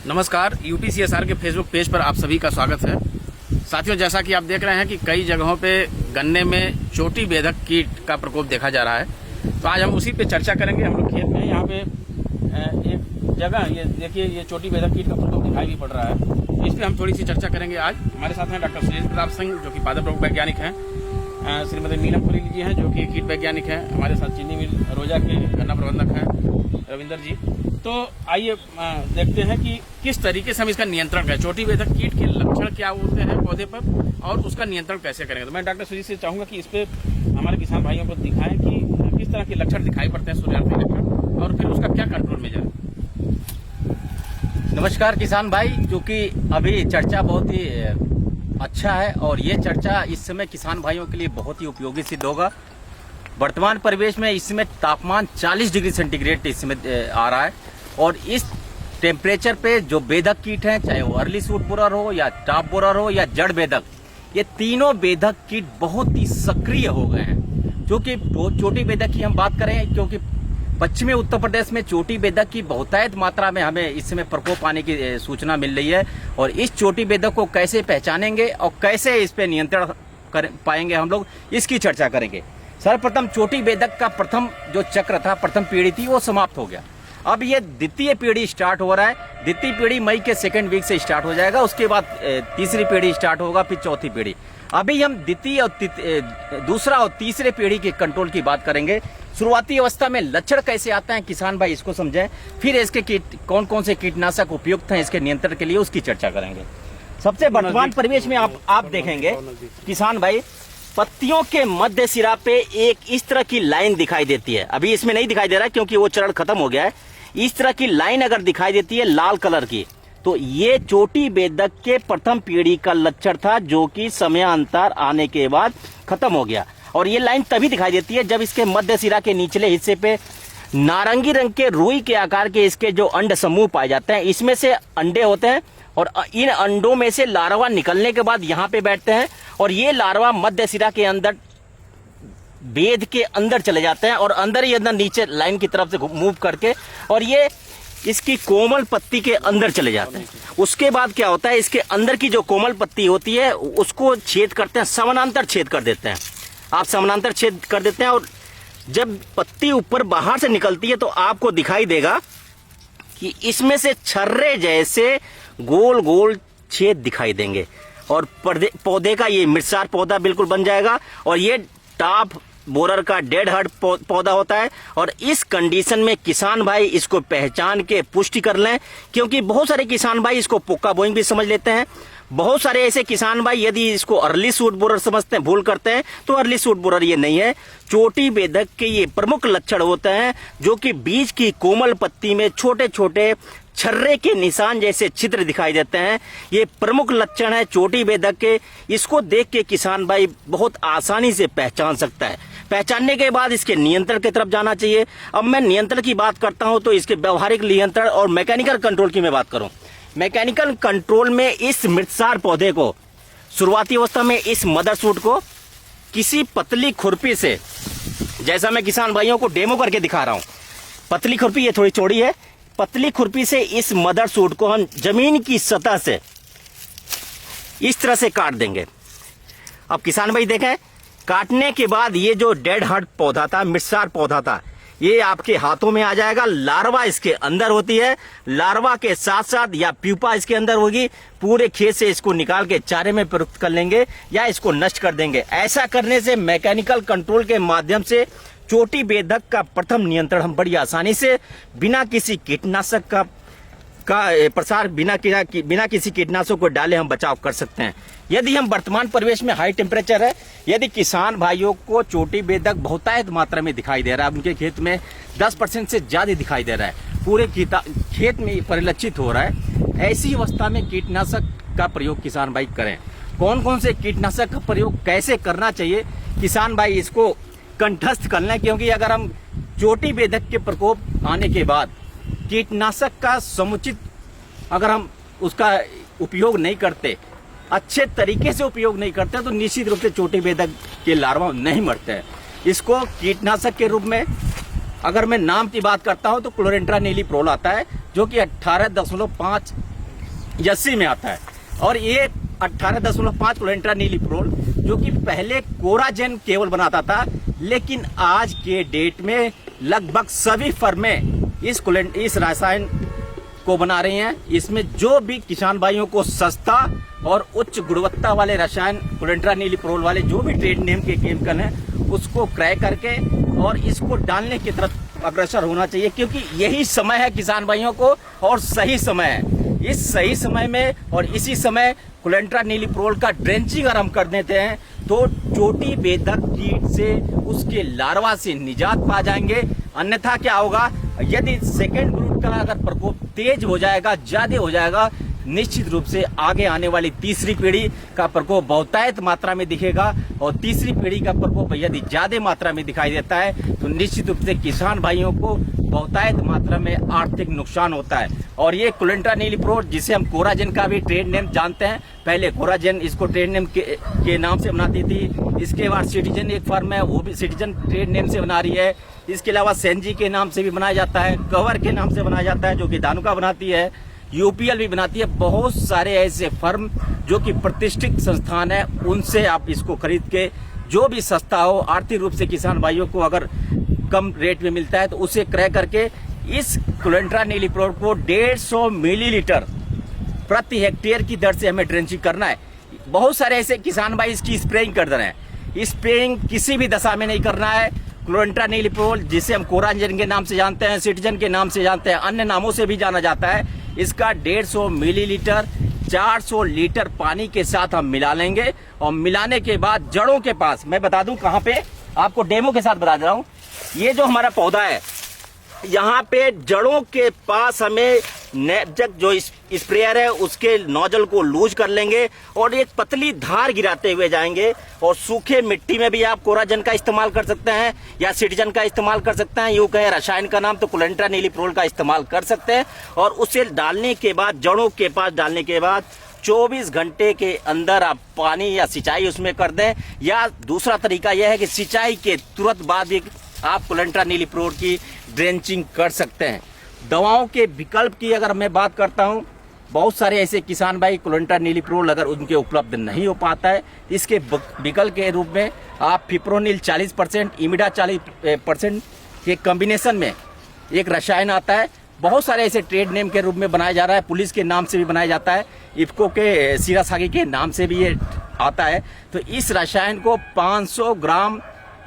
नमस्कार, यूपीसीएसआर के Facebook page पर आप सभी का स्वागत है। साथियों, जैसा कि आप देख रहे हैं कि कई जगहों पे गन्ने में चोटी बेधक कीट का प्रकोप देखा जा रहा है, तो आज हम उसी पे चर्चा करेंगे। हम लोग खेत में यहाँ पे एक जगह ये देखिए, ये चोटी बेधक कीट का प्रकोप दिखाई भी पड़ रहा है। इस पर हम थोड़ी सी चर्चा करेंगे। आज हमारे साथ हैं डॉक्टर सुरेश प्रताप सिंह, जो कि पादप रोग वैज्ञानिक हैं, श्रीमती नीलमपुरी जी हैं, जो कि कीट वैज्ञानिक हैं। हमारे साथ चीनी मिल रोजा के गन्ना प्रबंधक हैं रविंदर जी। तो आइए देखते हैं कि किस तरीके से हम इसका नियंत्रण करें। चोटी बेधक कीट के लक्षण क्या होते हैं पौधे पर और उसका नियंत्रण कैसे करेंगे। तो मैं डॉक्टर सुजीत से चाहूंगा कि इस पे हमारे किसान भाइयों को दिखाएं कि किस तरह के लक्षण दिखाई पड़ते हैं, सूर्यार्थी लक्षण, और फिर उसका क्या कंट्रोल में जाए। नमस्कार किसान भाई, क्योंकि अभी चर्चा बहुत ही अच्छा है और ये चर्चा इस समय किसान भाइयों के लिए बहुत ही उपयोगी सिद्ध होगा। वर्तमान परिवेश में इस समय तापमान 40 डिग्री सेंटीग्रेड इस समय आ रहा है और इस टेम्परेचर पे जो बेधक कीट हैं, चाहे वो अर्ली सूट बोरर हो या टॉप बोरर हो या जड़ बेधक, ये तीनों बेधक कीट बहुत ही सक्रिय हो गए हैं। क्योंकि चोटी बेधक की हम बात करें, क्योंकि पश्चिमी उत्तर प्रदेश में चोटी बेधक की बहुतायत मात्रा में हमें इस समय प्रकोप आने की सूचना मिल रही है। और इस चोटी बेधक को कैसे पहचानेंगे और कैसे इस पे नियंत्रण कर पाएंगे, हम लोग इसकी चर्चा करेंगे। सर्वप्रथम चोटी बेधक का प्रथम जो चक्र था, प्रथम पीढ़ी थी, वो समाप्त हो गया। अब ये द्वितीय पीढ़ी स्टार्ट हो रहा है। द्वितीय पीढ़ी मई के सेकेंड वीक से स्टार्ट हो जाएगा। उसके बाद तीसरी पीढ़ी स्टार्ट होगा, फिर चौथी पीढ़ी। अभी हम द्वितीय और दूसरा और तीसरे पीढ़ी के कंट्रोल की बात करेंगे। शुरुआती अवस्था में लक्षण कैसे आते हैं किसान भाई, इसको समझें। फिर इसके कौन कौन से कीटनाशक उपयुक्त हैं इसके नियंत्रण के लिए, उसकी चर्चा करेंगे। सबसे वर्तमान परिवेश में आप देखेंगे किसान भाई, पत्तियों के मध्य सिरा पे एक इस तरह की लाइन दिखाई देती है। अभी इसमें नहीं दिखाई दे रहा क्योंकि वो चरण खत्म हो गया है। इस तरह की लाइन अगर दिखाई देती है लाल कलर की, तो ये चोटी बेधक के प्रथम पीढ़ी का लक्षण था, जो कि समयांतर आने के बाद खत्म हो गया। और ये लाइन तभी दिखाई देती है जब इसके मध्य सिरा के निचले हिस्से पे नारंगी रंग के रुई के आकार के इसके जो अंड समूह पाए जाते हैं, इसमें से अंडे होते हैं और इन अंडों में से लार्वा निकलने के बाद यहाँ पे बैठते हैं और ये लार्वा मध्य सिरा के अंदर बेध के अंदर चले जाते हैं और अंदर ही अंदर नीचे लाइन की तरफ से मूव करके और ये इसकी कोमल पत्ती के अंदर चले जाते हैं। उसके बाद क्या होता है, इसके अंदर की जो कोमल पत्ती होती है उसको छेद करते हैं, समानांतर छेद कर देते हैं। आप समानांतर छेद कर देते हैं और जब पत्ती ऊपर बाहर से निकलती है तो आपको दिखाई देगा कि इसमें से छर्रे जैसे गोल गोल छेद दिखाई देंगे और पौधे का ये मिर्चार पौधा बिल्कुल बन जाएगा। और ये टॉप बोरर का डेड हर्ड पौधा होता है। और इस कंडीशन में किसान भाई इसको पहचान के पुष्टि कर लें, क्योंकि बहुत सारे किसान भाई इसको पोका बोइंग भी समझ लेते हैं। बहुत सारे ऐसे किसान भाई यदि इसको अर्ली सूट बोरर समझते हैं, भूल करते हैं, तो अर्ली सूट बोरर ये नहीं है। चोटी बेधक के ये प्रमुख लक्षण होते हैं, जो कि बीज की कोमल पत्ती में छोटे छोटे छर्रे के निशान जैसे चित्र दिखाई देते हैं। ये प्रमुख लक्षण है चोटी बेधक के। इसको देख के किसान भाई बहुत आसानी से पहचान सकता है। पहचानने के बाद इसके नियंत्रण की तरफ जाना चाहिए। अब मैं नियंत्रण की बात करता हूं तो इसके व्यवहारिक नियंत्रण और मैकेनिकल कंट्रोल की मैं बात करूं। मैकेनिकल कंट्रोल में इस मृतसार पौधे को शुरुआती अवस्था में इस मदर सूट को किसी पतली खुरपी से, जैसा मैं किसान भाइयों को डेमो करके दिखा रहा हूं, पतली खुरपी ये थोड़ी चौड़ी है, पतली खुरपी से इस मदर सूट को हम जमीन की सतह से इस तरह से काट देंगे। अब किसान भाई देखें, काटने के बाद ये जो डेड हर्ड पौधा था, मिर्चार पौधा था, ये आपके हाथों में आ जाएगा। लार्वा इसके अंदर होती है, लार्वा के साथ साथ या प्यूपा इसके अंदर होगी। पूरे खेत से इसको निकाल के चारे में प्रयुक्त कर लेंगे या इसको नष्ट कर देंगे। ऐसा करने से मैकेनिकल कंट्रोल के माध्यम से चोटी बेधक का प्रथम नियंत्रण हम बड़ी आसानी से बिना किसी कीटनाशक का प्रसार, बिना किसी कीटनाशक को डाले हम बचाव कर सकते हैं। यदि हम वर्तमान परिवेश में हाई टेम्परेचर है, यदि किसान भाइयों को चोटी बेधक बहुतायत मात्रा में दिखाई दे रहा है, उनके खेत में 10% से ज्यादा दिखाई दे रहा है, पूरे खेत में परिलक्षित हो रहा है, ऐसी अवस्था में कीटनाशक का प्रयोग किसान भाई करें। कौन कौन से कीटनाशक का प्रयोग कैसे करना चाहिए, किसान भाई इसको कंठस्थ कर लें। क्योंकि अगर हम चोटी बेधक के प्रकोप आने के बाद कीटनाशक का समुचित अगर हम उसका उपयोग नहीं करते, अच्छे तरीके से उपयोग नहीं करते, तो निश्चित रूप से चोटी बेधक के लार्वा नहीं मरते हैं। इसको कीटनाशक के रूप में अगर मैं नाम की बात करता हूं तो क्लोरेंट्रानिलीप्रोल आता है, जो कि 18.5 80 में आता है। और ये 18.5 कोलेंट्रा नीलिप्रोल जो कि पहले कोराजेन केवल बनाता था, लेकिन आज के डेट में लगभग सभी फर्में इस रसायन को बना रही हैं। इसमें जो भी किसान भाइयों को सस्ता और उच्च गुणवत्ता वाले रसायन कोलेंट्रा नीलिप्रोल वाले जो भी ट्रेड नेम के केमिकल हैं उसको क्रय करके और इसको डालने की तरफ अग्रसर होना चाहिए, क्योंकि यही समय है किसान भाइयों को और सही समय है। इस सही समय में और इसी समय कोलेंट्रा नीलिप्रोल का ड्रेंचिंग अगर हम कर देते हैं तो चोटी बेधक कीट से उसके लार्वा से निजात पा जाएंगे। अन्यथा क्या होगा, यदि सेकेंड ग्रुप का अगर प्रकोप तेज हो जाएगा, ज्यादा हो जाएगा, निश्चित रूप से आगे आने वाली तीसरी पीढ़ी का प्रकोप बहुतायत मात्रा में दिखेगा। और तीसरी पीढ़ी का प्रकोप यदि ज्यादा मात्रा में दिखाई देता है तो निश्चित रूप से किसान भाइयों को बहुतायत मात्रा में आर्थिक नुकसान होता है। और ये कोलेंट्रा नीलिप्रोल जिसे हम कोराजेन का भी ट्रेड नेम जानते हैं, पहले कोराजेन इसको ट्रेड नेम के नाम से बनाती थी। इसके बाद सिटीजन एक फर्म है, वो भी सिटीजन ट्रेड नेम से बना रही है। इसके अलावा सेंजी के नाम से भी बनाया जाता है, कवर के नाम से बनाया जाता है जो कि धानुका बनाती है, यूपीएल भी बनाती है। बहुत सारे ऐसे फर्म जो कि प्रतिष्ठित संस्थान है, उनसे आप इसको खरीद के जो भी सस्ता हो, आर्थिक रूप से किसान भाइयों को अगर कम रेट में मिलता है तो उसे क्रय करके इस कोलेंट्रा नीलिप्रोल को 150 मिलीलीटर प्रति हेक्टेयर की दर से हमें ड्रेंचिंग करना है। बहुत सारे ऐसे किसान भाई इसकी स्प्रेइंग कर रहे हैं। स्प्रेइंग किसी भी दशा में नहीं करना है। कोलेंट्रा नीलिप्रोल जिसे हम कोराजेन के नाम से जानते हैं, सिटीजन के नाम से जानते हैं, अन्य नामों से भी जाना जाता है, इसका 150 मिलीलीटर 400 लीटर पानी के साथ हम मिला लेंगे। और मिलाने के बाद जड़ों के पास, मैं बता दूं कहां पे, आपको डेमो के साथ बता दे रहा हूं, ये जो हमारा पौधा है यहाँ पे जड़ों के पास हमें नैपजक जो स्प्रेयर है उसके नोजल को लूज कर लेंगे और एक पतली धार गिराते हुए जाएंगे। और सूखे मिट्टी में भी आप कोराजेन का इस्तेमाल कर सकते हैं या सिटीजन का इस्तेमाल कर सकते हैं, यूं कहे रसायन का नाम तो कोलेंट्रा नीलिप्रोल का इस्तेमाल कर सकते हैं। और उसे डालने के बाद, जड़ों के पास डालने के बाद 24 घंटे के अंदर आप पानी या सिंचाई उसमें कर दें। या दूसरा तरीका यह है कि सिंचाई के तुरंत बाद ही आप कोलेंट्रा नीलिप्रोल की ड्रेंचिंग कर सकते हैं। दवाओं के विकल्प की अगर मैं बात करता हूं, बहुत सारे ऐसे किसान भाई कोलेंट्रा नीलिप्रोल अगर उनके उपलब्ध नहीं हो पाता है, इसके विकल्प के रूप में आप फिप्रोनिल 40%, इमिडा 40% के कॉम्बिनेशन में एक रसायन आता है। बहुत सारे ऐसे ट्रेड नेम के रूप में बनाया जा रहा है, पुलिस के नाम से भी बनाया जाता है, इफ्को के सीरासागी के नाम से भी ये आता है। तो इस रसायन को 500 ग्राम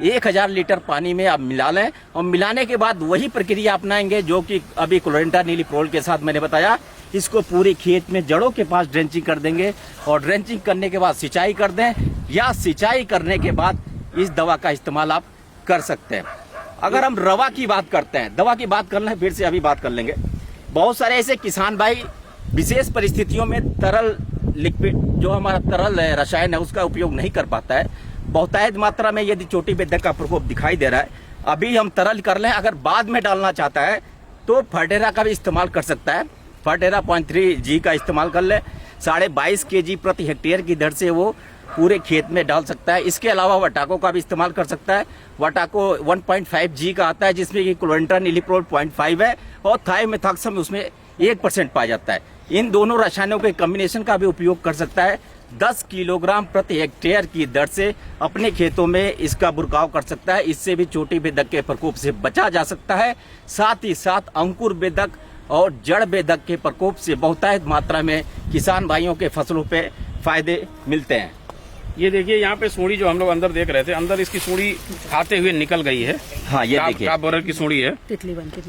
1000 लीटर पानी में आप मिला लें और मिलाने के बाद वही प्रक्रिया अपनाएंगे जो कि अभी कोलेंट्रा नीलिप्रोल के साथ मैंने बताया। इसको पूरी खेत में जड़ों के पास ड्रेंचिंग कर देंगे और ड्रेंचिंग करने के बाद सिंचाई कर दें, या सिंचाई करने के बाद इस दवा का इस्तेमाल आप कर सकते हैं। अगर हम रवा की बात करते हैं, दवा की बात करना है, फिर से अभी बात कर लेंगे। बहुत सारे ऐसे किसान भाई विशेष परिस्थितियों में तरल लिक्विड जो हमारा तरल रसायन है उसका उपयोग नहीं कर पाता है। बहुतायत मात्रा में यदि चोटी बेधक का प्रकोप दिखाई दे रहा है, अभी हम तरल कर लें, अगर बाद में डालना चाहता है तो फर्टेरा का भी इस्तेमाल कर सकता है। फर्टेरा 0.3G का इस्तेमाल कर ले, 22.5 kg प्रति हेक्टेयर की दर से वो पूरे खेत में डाल सकता है। इसके अलावा वटाको का भी इस्तेमाल कर सकता है। वटाको 1.5G का आता है जिसमें कि कोलेंट्रा नीलिप्रोल 0.5 है और थायोमेथॉक्सम उसमें 1% पाया जाता है। इन दोनों रसायनों के कॉम्बिनेशन का भी उपयोग कर सकता है। 10 किलोग्राम प्रति हेक्टेयर की दर से अपने खेतों में इसका बुरकाव कर सकता है। इससे भी चोटी बेधक के प्रकोप से बचा जा सकता है। साथ ही साथ अंकुर बेधक और जड़ बेधक के प्रकोप से बहुतायत मात्रा में किसान भाइयों के फसलों पे फायदे मिलते हैं। ये देखिए यहाँ पे सूढ़ी जो हम लोग अंदर देख रहे थे, अंदर इसकी सूढ़ी खाते हुए निकल गई है। हाँ, ये देखिए काप बोरर की सूढ़ी है।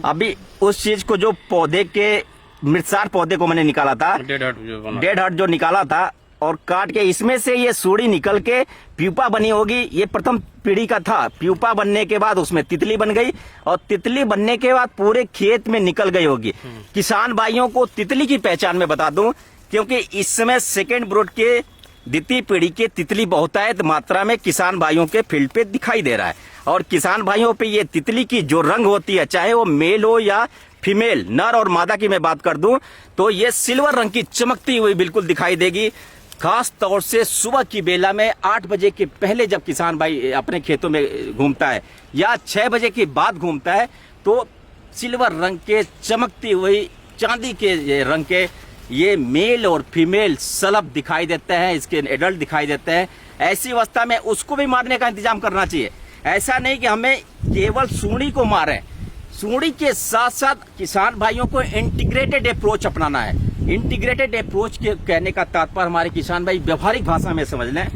अभी उस चीज को जो पौधे के मृतसार पौधे को मैंने निकाला था, डेड हर्ट जो निकाला था और काट के इसमें से ये सूढ़ी निकल के प्यूपा बनी होगी। ये प्रथम पीढ़ी का था। प्यूपा बनने के बाद उसमें तितली बन गई और तितली बनने के बाद पूरे खेत में निकल गई होगी। किसान भाइयों को तितली की पहचान में बता दूं, क्योंकि इस समय सेकेंड ब्रूड के द्वितीय पीढ़ी के तितली बहुतायत मात्रा में किसान भाइयों के फील्ड पे दिखाई दे रहा है। और किसान भाइयों पे ये तितली की जो रंग होती है, चाहे वो मेल हो या फीमेल, नर और मादा की मैं बात कर दूं, तो ये सिल्वर रंग की चमकती हुई बिल्कुल दिखाई देगी। खास तौर से सुबह की बेला में 8 बजे के पहले जब किसान भाई अपने खेतों में घूमता है या 6 बजे के बाद घूमता है, तो सिल्वर रंग के चमकती हुई चांदी के ये रंग के ये मेल और फीमेल सलब दिखाई देते हैं, इसके एडल्ट दिखाई देते हैं। ऐसी अवस्था में उसको भी मारने का इंतजाम करना चाहिए। ऐसा नहीं कि हमें केवल सूंडी को मारें, सूंडी के साथ साथ किसान भाइयों को इंटीग्रेटेड अप्रोच अपनाना है। इंटीग्रेटेड अप्रोच के कहने का तात्पर्य हमारे किसान भाई व्यवहारिक भाषा में समझ लें।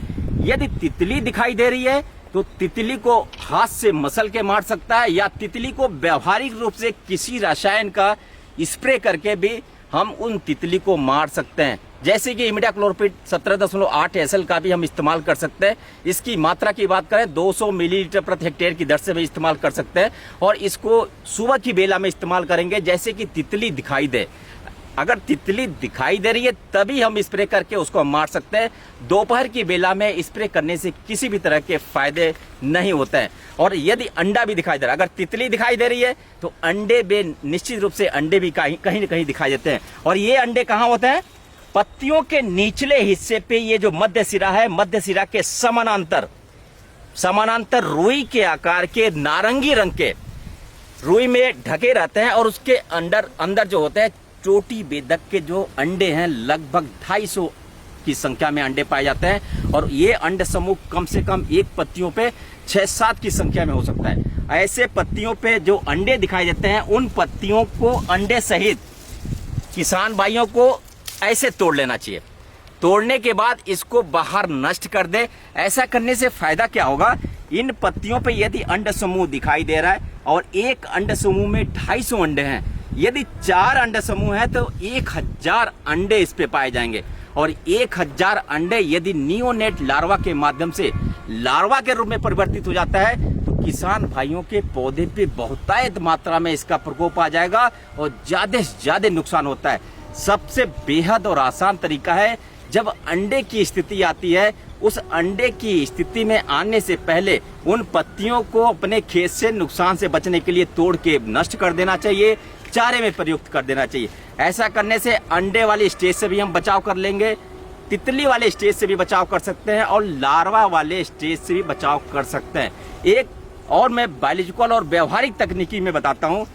यदि तितली दिखाई दे रही है तो तितली को हाथ से मसल के मार सकता है, या तितली को व्यवहारिक रूप से किसी रसायन का स्प्रे करके भी हम उन तितली को मार सकते हैं। जैसे कि इमिडाक्लोरपिड 17.8 SL का भी हम इस्तेमाल कर सकते हैं। इसकी मात्रा की बात करें 200 मिलीलीटर प्रति हेक्टेयर की दर से भी इस्तेमाल कर सकते हैं, और इसको सुबह की बेला में इस्तेमाल करेंगे जैसे कि तितली दिखाई दे। अगर तितली दिखाई दे रही है तभी हम स्प्रे करके उसको मार सकते हैं। दोपहर की बेला में स्प्रे करने से किसी भी तरह के फायदे नहीं होते हैं। और यदि अंडा भी दिखाई दे रहा है, अगर तितली दिखाई दे रही है तो अंडे भी निश्चित रूप से अंडे भी कहीं न कहीं दिखाई देते हैं। और ये अंडे कहाँ होते हैं? पत्तियों के निचले हिस्से पे, ये जो मध्य सिरा है, मध्य सिरा के समानांतर रुई के आकार के नारंगी रंग के रुई में ढके रहते हैं, और उसके अंदर जो होते हैं चोटी बेधक के जो अंडे हैं, लगभग 250 की संख्या में अंडे पाए जाते हैं। और ये अंडे समूह कम से कम एक पत्तियों पे 6-7 की संख्या में हो सकता है। ऐसे पत्तियों पे जो अंडे दिखाई देते हैं, उन पत्तियों को अंडे सहित किसान भाइयों को ऐसे तोड़ लेना चाहिए। तोड़ने के बाद इसको बाहर नष्ट कर दे। ऐसा करने से फायदा क्या होगा? इन पत्तियों पे यदि अंड समूह दिखाई दे रहा है और एक अंड समूह में 250 अंडे हैं, यदि 4 अंडे समूह है तो 1000 अंडे इस पे पाए जाएंगे। और 1000 अंडे यदि नियोनेट लार्वा के माध्यम से लार्वा के रूप में परिवर्तित हो जाता है तो किसान भाइयों के पौधे पे बहुतायत मात्रा में इसका प्रकोप आ जाएगा और ज्यादा से ज्यादा नुकसान होता है। सबसे बेहद और आसान तरीका है, जब अंडे की स्थिति आती है, उस अंडे की स्थिति में आने से पहले उन पत्तियों को अपने खेत से नुकसान से बचने के लिए तोड़ के नष्ट कर देना चाहिए, चारे में प्रयुक्त कर देना चाहिए। ऐसा करने से अंडे वाली स्टेज से भी हम बचाव कर लेंगे, तितली वाले स्टेज से भी बचाव कर सकते हैं, और लार्वा वाले स्टेज से भी बचाव कर सकते हैं। एक और मैं बायोलॉजिकल और व्यवहारिक तकनीकी में बताता हूँ,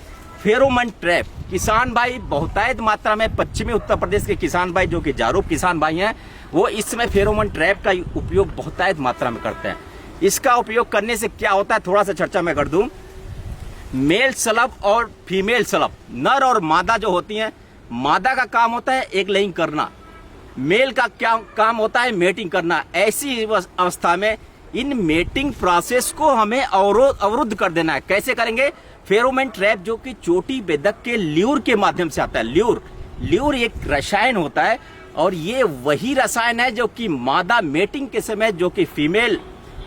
फेरोमोन ट्रैप। किसान भाई बहुतायत मात्रा में पश्चिमी उत्तर प्रदेश के किसान भाई जो कि जागरूक किसान भाई हैं, वो इस समय फेरोमोन ट्रैप का उपयोग बहुतायत मात्रा में करते हैं। इसका उपयोग करने से क्या होता है, थोड़ा सा चर्चा मैं कर दूं। मेल सलब और फीमेल सलब, नर और मादा जो होती हैं, मादा का काम होता है एक लाइन करना, मेल का क्या काम होता है मेटिंग करना। ऐसी अवस्था में इन मेटिंग प्रोसेस को हमें अवरुद्ध कर देना है। कैसे करेंगे? फेरोमोन ट्रैप जो कि चोटी बेधक के ल्यूर के माध्यम से आता है। ल्यूर एक रसायन होता है, और ये वही रसायन है जो कि मादा मेटिंग के समय जो कि फीमेल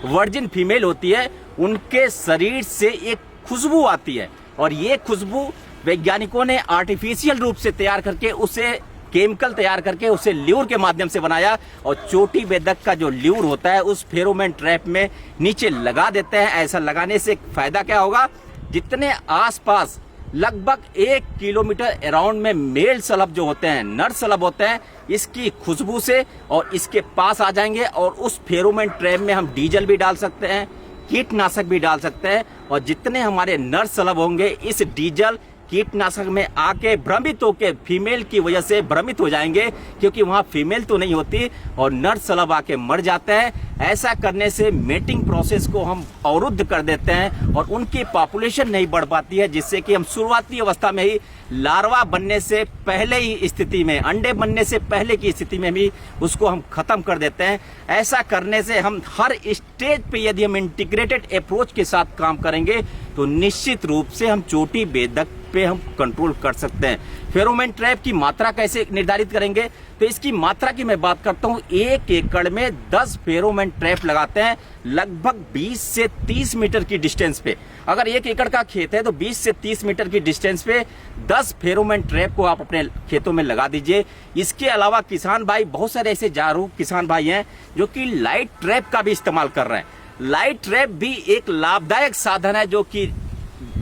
वर्जिन फीमेल होती है, उनके शरीर से एक खुशबू आती है। और ये खुशबू वैज्ञानिकों ने आर्टिफिशियल रूप से तैयार करके, उसे केमिकल तैयार करके उसे ल्यूर के माध्यम से बनाया, और चोटी बेधक का जो ल्यूर होता है उस फेरोमोन ट्रैप में नीचे लगा देते हैं। ऐसा लगाने से फायदा क्या होगा? जितने आसपास लगभग 1 किलोमीटर अराउंड में मेल सलब जो होते हैं, नर सलब होते हैं, इसकी खुशबू से और इसके पास आ जाएंगे, और उस फेरोमोन ट्रैप में हम डीजल भी डाल सकते हैं, कीटनाशक भी डाल सकते हैं, और जितने हमारे नर सलब होंगे इस डीजल कीटनाशक में आके भ्रमित होके फीमेल की वजह से भ्रमित हो जाएंगे, क्योंकि वहां फीमेल तो नहीं होती और नर सलब आके मर जाते हैं। ऐसा करने से मेटिंग प्रोसेस को हम अवरुद्ध कर देते हैं और उनकी पॉपुलेशन नहीं बढ़ पाती है, जिससे कि हम शुरुआती अवस्था में ही लार्वा बनने से पहले ही स्थिति में, अंडे बनने से पहले की स्थिति में भी उसको हम खत्म कर देते हैं। ऐसा करने से हम हर स्टेज पे यदि हम इंटीग्रेटेड अप्रोच के साथ काम करेंगे तो निश्चित रूप से हम चोटी बेधक पे हम कंट्रोल कर सकते हैं। फेरोमोन ट्रैप की मात्रा कैसे निर्धारित करेंगे? तो इसकी मात्रा की मैं बात करता हूं, 1 एकड़ में 10 फेरोमोन ट्रैप लगाते हैं, लगभग 20 से 30 मीटर की डिस्टेंस पे। अगर 1 एकड़ का खेत है तो 20 से 30 मीटर की डिस्टेंस पे 10 फेरोमोन ट्रैप को आप अपने खेतों में लगा दीजिए। इसके अलावा किसान भाई, बहुत सारे ऐसे जागरूक किसान भाई हैं जो कि लाइट ट्रैप का भी इस्तेमाल कर रहे हैं। लाइट ट्रैप भी एक लाभदायक साधन है जो कि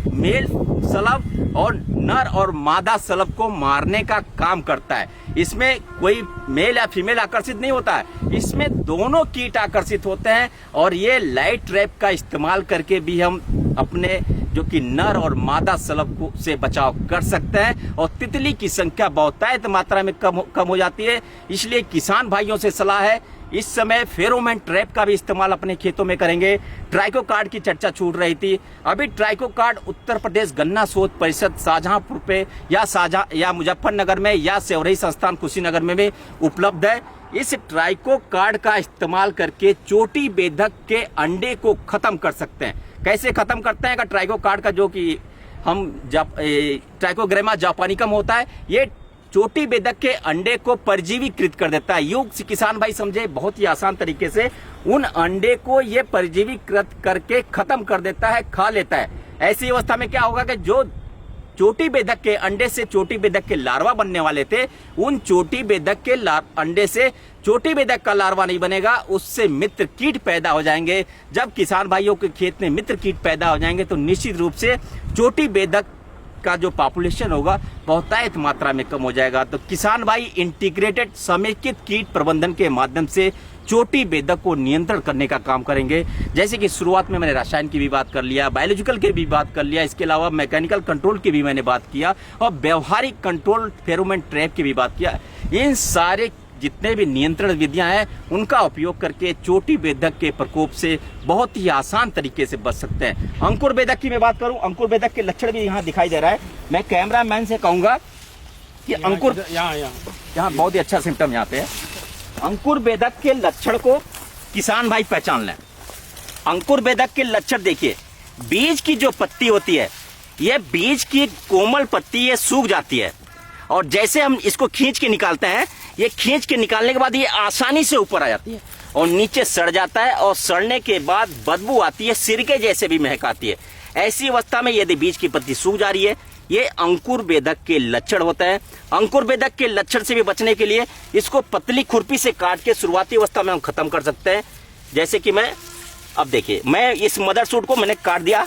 मेल सलब और नर और मादा सलब को मारने का काम करता है। इसमें कोई मेल या फीमेल आकर्षित नहीं होता है, इसमें दोनों कीट आकर्षित होते हैं। और ये लाइट ट्रैप का इस्तेमाल करके भी हम अपने जो कि नर और मादा शलभ को से बचाव कर सकते हैं और तितली की संख्या बहुतायत मात्रा में कम हो जाती है। इसलिए किसान भाइयों से सलाह है, इस समय फेरोमोन ट्रैप का भी इस्तेमाल अपने खेतों में करेंगे। ट्राइको कार्ड की चर्चा छूट रही थी, अभी ट्राइको कार्ड उत्तर प्रदेश गन्ना शोध परिषद शाहजहांपुर पे या मुजफ्फरनगर में या सेवरही संस्थान कुशीनगर में भी उपलब्ध है। इस ट्राइको कार्ड का इस्तेमाल करके चोटी बेधक के अंडे को खत्म कर सकते हैं। कैसे खत्म करते हैं? ट्राइको कार्ड का जो कि हम ट्राइकोग्रामा जापानिकम होता है, ये चोटी बेधक के अंडे को परजीवीकृत कर देता है। योग किसान भाई समझे, बहुत ही आसान तरीके से उन अंडे को ये परजीवीकृत करके खत्म कर देता है, खा लेता है। ऐसी अवस्था में क्या होगा कि जो चोटी बेधक के अंडे से चोटी बेधक के लार्वा बनने वाले थे, उन चोटी बेधक के अंडे से चोटी बेधक का लार्वा नहीं बनेगा, उससे मित्र कीट पैदा हो जाएंगे। जब किसान भाइयों के खेत में मित्र कीट पैदा हो जाएंगे तो निश्चित रूप से चोटी बेधक का जो पॉपुलेशन होगा बहुतायत मात्रा में कम हो जाएगा। तो किसान भाई इंटीग्रेटेड समेकित कीट प्रबंधन के माध्यम से चोटी बेधक को नियंत्रण करने का काम करेंगे। जैसे कि शुरुआत में मैंने रसायन की भी बात कर लिया, बायोलॉजिकल की भी बात कर लिया, इसके अलावा मैकेनिकल कंट्रोल की भी मैंने बात किया और व्यवहारिक कंट्रोल फेरोमोन ट्रैप की भी बात किया। इन सारे जितने भी नियंत्रण विधियां हैं उनका उपयोग करके चोटी बेधक के प्रकोप से बहुत ही आसान तरीके से बच सकते हैं। अंकुर बेधक की मैं बात करूं, अंकुर बेधक के लक्षण भी यहाँ दिखाई दे रहा है। मैं कैमरामैन से कहूंगा कि अंकुर यहाँ बहुत ही अच्छा सिम्टम यहाँ पे है। अंकुर बेधक के लक्षण को किसान भाई पहचान लें। अंकुर बेधक के लक्षण देखिए, बीज की जो पत्ती होती है, यह बीज की कोमल पत्ती ये सूख जाती है और जैसे हम इसको खींच के निकालते हैं, ये खींच के निकालने के बाद ये आसानी से ऊपर आ जाती है और नीचे सड़ जाता है और सड़ने के बाद बदबू आती है, सिरके जैसे भी महक आती है। ऐसी अवस्था में यदि बीज की पत्ती सूख जा रही है, ये अंकुर बेधक के लक्षण होता है। अंकुर बेधक के लक्षण से भी बचने के लिए इसको पतली खुरपी से काट के शुरुआती अवस्था में हम खत्म कर सकते हैं। जैसे कि मैं अब देखिए, मैं इस मदर सूट को मैंने काट दिया,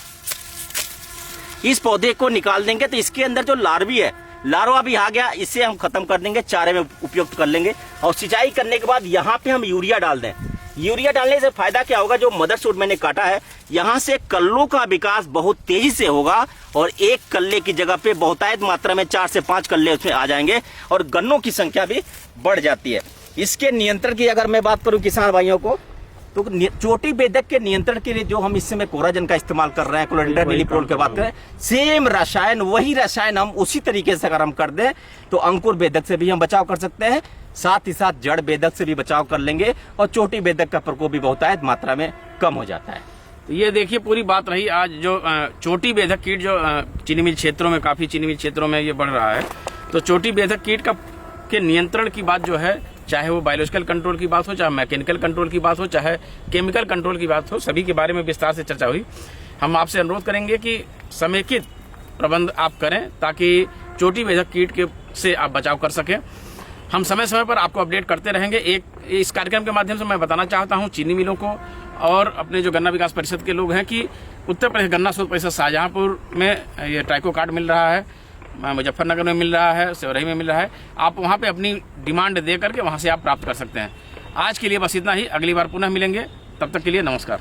इस पौधे को निकाल देंगे तो इसके अंदर जो लार्वी है, लार्वा भी आ गया, इसे हम खत्म कर देंगे, चारे में उपयुक्त कर लेंगे। और सिंचाई करने के बाद यहाँ पे हम यूरिया डाल दें। यूरिया डालने से फायदा क्या होगा? जो मदर सूट मैंने काटा है, यहाँ से कल्लों का विकास बहुत तेजी से होगा और एक कल्ले की जगह पे बहुतायत मात्रा में 4 से 5 कल्ले उसमें आ जाएंगे और गन्नों की संख्या भी बढ़ जाती है। इसके नियंत्रण की अगर मैं बात करूं किसान भाइयों को, तो चोटी बेधक के नियंत्रण के लिए जो हम इस समय कोराजन का इस्तेमाल कर रहे हैं, क्लोरिनेटेड मिलीप्रोल की बात करें, सेम रसायन, वही रसायन हम उसी तरीके से अगर हम कर दें तो अंकुर बेधक से भी हम बचाव कर सकते हैं, साथ ही साथ जड़ बेधक से भी बचाव कर लेंगे और चोटी बेधक का प्रकोप भी बहुतायत मात्रा में कम हो जाता है। तो ये देखिए पूरी बात रही आज जो चोटी बेधक कीट जो चीनी मिल क्षेत्रों में, काफी चीनी मिल क्षेत्रों में ये बढ़ रहा है। तो चोटी बेधक कीट के नियंत्रण की बात जो है, चाहे वो बायोलॉजिकल कंट्रोल की बात हो, चाहे मैकेनिकल कंट्रोल की बात हो, चाहे केमिकल कंट्रोल की बात हो, सभी के बारे में विस्तार से चर्चा हुई। हम आपसे अनुरोध करेंगे कि समेकित प्रबंध आप करें ताकि चोटी बेधक कीट से आप बचाव कर सकें। हम समय समय पर आपको अपडेट करते रहेंगे। इस कार्यक्रम के माध्यम से मैं बताना चाहता हूं चीनी मिलों को और अपने जो गन्ना विकास परिषद के लोग हैं कि उत्तर प्रदेश गन्ना शोध परिषद शाहजहांपुर में ये ट्राइको कार्ड मिल रहा है, मुजफ्फरनगर में मिल रहा है, सेवरही में मिल रहा है। आप वहां पे अपनी डिमांड दे करके वहां से आप प्राप्त कर सकते हैं। आज के लिए बस इतना ही, अगली बार पुनः मिलेंगे, तब तक के लिए नमस्कार।